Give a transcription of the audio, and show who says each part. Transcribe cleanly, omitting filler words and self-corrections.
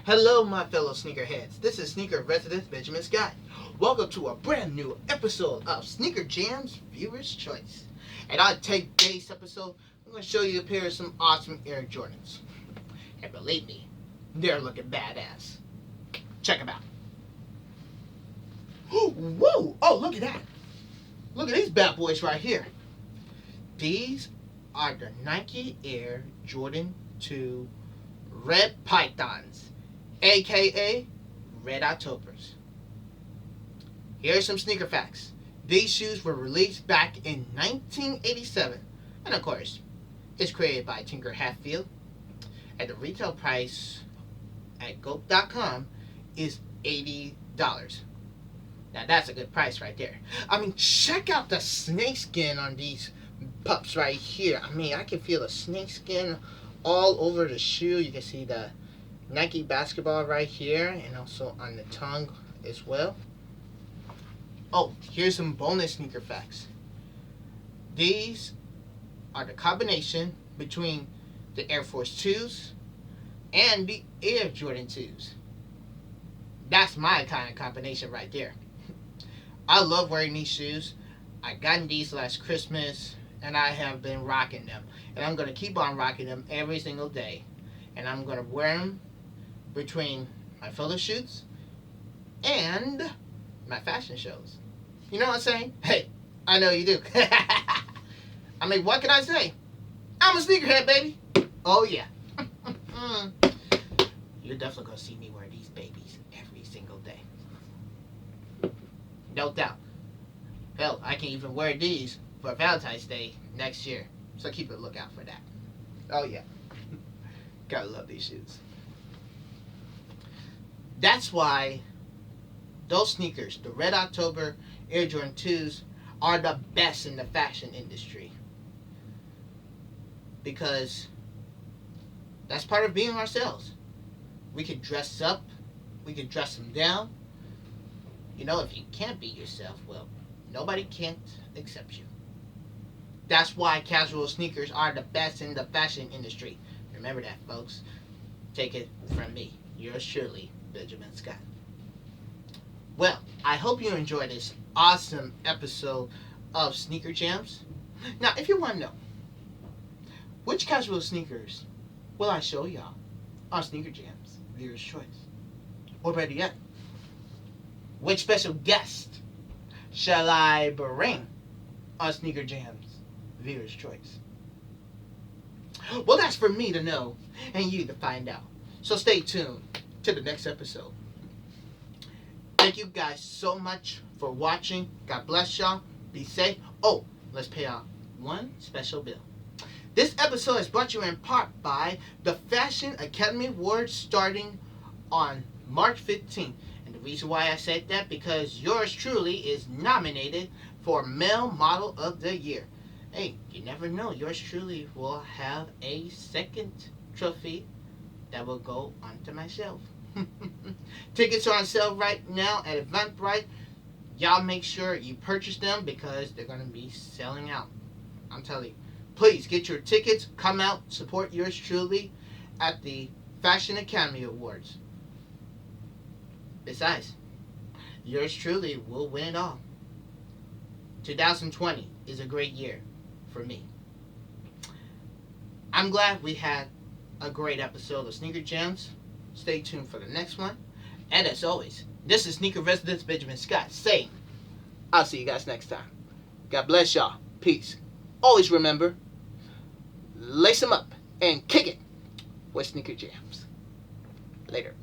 Speaker 1: Hello, my fellow sneakerheads. This is Sneaker Resident Benjamin Scott. Welcome to a brand new episode of Sneaker Jamz Viewer's Choice. And on today's episode, I'm going to show you a pair of some awesome Air Jordans. And believe me, they're looking badass. Check them out. Whoa! Oh, look at that. Look at these bad boys right here. These are the Nike Air Jordan 2 Red Pythons, aka Red Octobers. Here's some sneaker facts. These shoes were released back in 1987, and of course, it's created by Tinker Hatfield. And the retail price at Goat.com is $80. Now that's a good price right there. I mean, check out the snakeskin on these pups right here. I mean, I can feel the snakeskin all over the shoe. You can see the Nike basketball right here, and also on the tongue as well. Oh, here's some bonus sneaker facts. These are the combination between the Air Force 2s and the Air Jordan 2s. That's my kind of combination right there. I love wearing these shoes. I got these last Christmas, and I have been rocking them. And I'm going to keep on rocking them every single day. And I'm going to wear them between my photo shoots and my fashion shows. You know what I'm saying? Hey, I know you do. I mean, what can I say? I'm a sneakerhead, baby. Oh, yeah. You're definitely going to see me wear these babies every single day. No doubt. Hell, I can even wear these for Valentine's Day next year. So keep a lookout for that. Oh, yeah. Gotta love these shoes. That's why those sneakers, the Red October Air Jordan 2s, are the best in the fashion industry. Because that's part of being ourselves. We can dress up. We can dress them down. You know, if you can't be yourself, well, nobody can't accept you. That's why casual sneakers are the best in the fashion industry. Remember that, folks. Take it from me, yours truly, Benjamin Scott. Well, I hope you enjoyed this awesome episode of Sneaker Jamz. Now, if you want to know, which casual sneakers will I show y'all on Sneaker Jamz Viewer's Choice? Or better yet, which special guest shall I bring on Sneaker Jamz Viewer's Choice? Well, that's for me to know and you to find out. So stay tuned to the next episode. Thank you guys so much for watching. God bless y'all. Be safe. Oh, let's pay out one special bill. This episode is brought to you in part by the Fashion Academy Awards starting on March 15th. And the reason why I said that, because yours truly is nominated for Male Model of the Year. Hey, you never know. Yours truly will have a second trophy that will go onto my shelf. Tickets are on sale right now at Eventbrite. Y'all make sure you purchase them because they're going to be selling out. I'm telling you. Please get your tickets. Come out. Support yours truly at the Fashion Academy Awards. Besides, yours truly will win it all. 2020 is a great year for me. I'm glad we had a great episode of Sneaker Jamz. Stay tuned for the next one. And as always, this is Sneaker Resident Benjamin Scott saying, I'll see you guys next time. God bless y'all. Peace. Always remember, lace them up and kick it with Sneaker Jamz. Later.